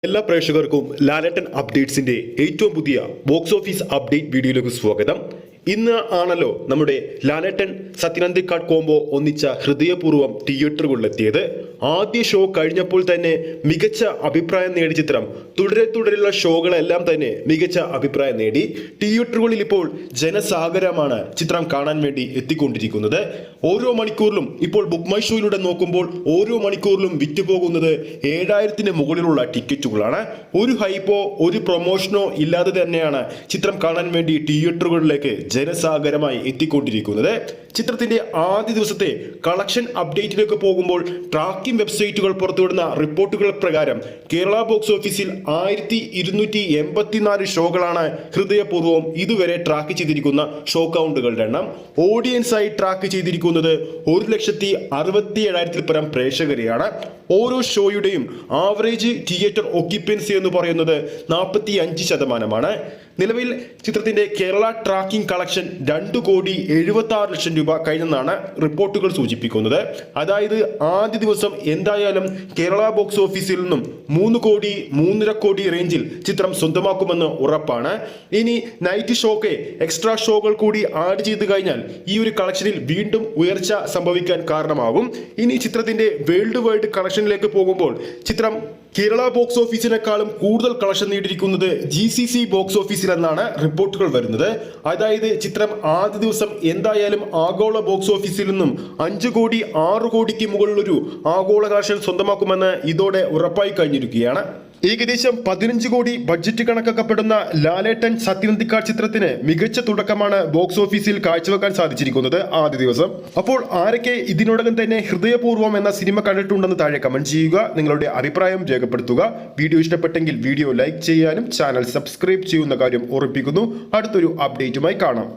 എല്ലാ പ്രേക്ഷകർക്കും ലാലേട്ടൻ അപ്ഡേറ്റ്സിന്റെ ഏറ്റവും പുതിയ ബോക്സ് ഓഫീസ് അപ്ഡേറ്റ് വീഡിയോയിലേക്ക് സ്വാഗതം. ഇന്ന് ആണല്ലോ നമ്മുടെ ലാലേട്ടൻ സത്യനന്ദിക്കാട് കോംബോ ഒന്നിച്ച ഹൃദയപൂർവ്വം തിയേറ്ററുകളിലെത്തിയത്. ആദ്യ ഷോ കഴിഞ്ഞപ്പോൾ തന്നെ മികച്ച അഭിപ്രായം നേടിയ ചിത്രം തുടരെയുള്ള ഷോകളെല്ലാം തന്നെ മികച്ച അഭിപ്രായം നേടി. തിയേറ്ററുകളിൽ ഇപ്പോൾ ജനസാഗരമാണ് ചിത്രം കാണാൻ വേണ്ടി എത്തിക്കൊണ്ടിരിക്കുന്നത്. ഓരോ മണിക്കൂറിലും ഇപ്പോൾ ബുക്ക് മൈ ഷോയിലൂടെ നോക്കുമ്പോൾ ഓരോ മണിക്കൂറിലും വിറ്റുപോകുന്നത് 7000-ന് മുകളിലുള്ള ടിക്കറ്റുകളാണ്. ഒരു ഹൈപ്പോ ഒരു പ്രൊമോഷനോ ഇല്ലാതെ തന്നെയാണ് ചിത്രം കാണാൻ വേണ്ടി തിയേറ്ററുകളിലേക്ക് ജനസാഗരമായി എത്തിക്കൊണ്ടിരിക്കുന്നത്. ചിത്രത്തിന്റെ ആദ്യ ദിവസത്തെ കളക്ഷൻ അപ്ഡേറ്റിലേക്ക് പോകുമ്പോൾ ട്രാക്കിംഗ് വെബ്സൈറ്റുകൾ പുറത്തുവിടുന്ന റിപ്പോർട്ടുകൾ പ്രകാരം കേരള ബോക്സ് ഓഫീസിൽ 1284 ഷോകളാണ് ഹൃദയപൂർവ്വം ഇതുവരെ ട്രാക്ക് ചെയ്തിരിക്കുന്ന ഷോ കൗണ്ടുകളുടെ എണ്ണം. ഓഡിയൻസായി ട്രാക്ക് ചെയ്തിരിക്കുന്നത് 1,67,000-ൽ പരം പ്രേക്ഷകരെയാണ്. ഓരോ ഷോയുടെയും ആവറേജ് തിയേറ്റർ ഒക്യുപ്പൻസി എന്ന് പറയുന്നത് 45%. നിലവിൽ ചിത്രത്തിന്റെ കേരള ട്രാക്കിംഗ് കളക്ഷൻ 2,76,00,000 രൂപ കഴിഞ്ഞെന്നാണ് റിപ്പോർട്ടുകൾ സൂചിപ്പിക്കുന്നത്. അതായത് ആദ്യ ദിവസം എന്തായാലും കേരള ബോക്സ് ഓഫീസിൽ നിന്നും 3 കോടി 3.5 കോടി റേഞ്ചിൽ ചിത്രം സ്വന്തമാക്കുമെന്ന് ഉറപ്പാണ്. ഇനി നൈറ്റ് ഷോക്ക് എക്സ്ട്രാ ഷോകൾ കൂടി ആഡ് ചെയ്ത് കഴിഞ്ഞാൽ ഈ ഒരു കളക്ഷനിൽ വീണ്ടും ഉയർച്ച സംഭവിക്കാൻ കാരണമാകും. ഇനി ചിത്രത്തിന്റെ വേൾഡ് വൈഡ് കളക്ഷനിലേക്ക് പോകുമ്പോൾ ചിത്രം കേരള ബോക്സ് ഓഫീസിനേക്കാളും കൂടുതൽ കളക്ഷൻ നേടിയിരിക്കുന്നത് GCC ബോക്സ് ഓഫീസിൽ എന്നാണ് റിപ്പോർട്ടുകൾ വരുന്നത്. അതായത് ചിത്രം ആദ്യ ദിവസം എന്തായാലും ആഗോള ബോക്സ് ഓഫീസിൽ നിന്നും 5 കോടി 6 കോടിക്ക് മുകളിലൊരു ആഗോള കളക്ഷൻ സ്വന്തമാക്കുമെന്ന് ഇതോടെ ഉറപ്പായി കഴിഞ്ഞിരിക്കുകയാണ്. ഏകദേശം 15 കോടി ബഡ്ജറ്റ് കണക്കാക്കപ്പെടുന്ന ലാലേട്ടൻ സത്യനന്ദിക്കാട് ചിത്രത്തിന് മികച്ച തുടക്കമാണ് ബോക്സ് ഓഫീസിൽ കാഴ്ചവെക്കാൻ സാധിച്ചിരിക്കുന്നത് ആദ്യ ദിവസം. അപ്പോൾ ആരൊക്കെ ഇതിനോടകം തന്നെ ഹൃദയപൂർവ്വം എന്ന സിനിമ കണ്ടിട്ടുണ്ടെന്ന് താഴെ കമന്റ് ചെയ്യുക. നിങ്ങളുടെ അഭിപ്രായം രേഖപ്പെടുത്തുക. വീഡിയോ ഇഷ്ടപ്പെട്ടെങ്കിൽ വീഡിയോ ലൈക്ക് ചെയ്യാനും ചാനൽ സബ്സ്ക്രൈബ് ചെയ്യുന്ന കാര്യം ഓർമ്മിപ്പിക്കുന്നു. അടുത്തൊരു അപ്ഡേറ്റുമായി കാണാം.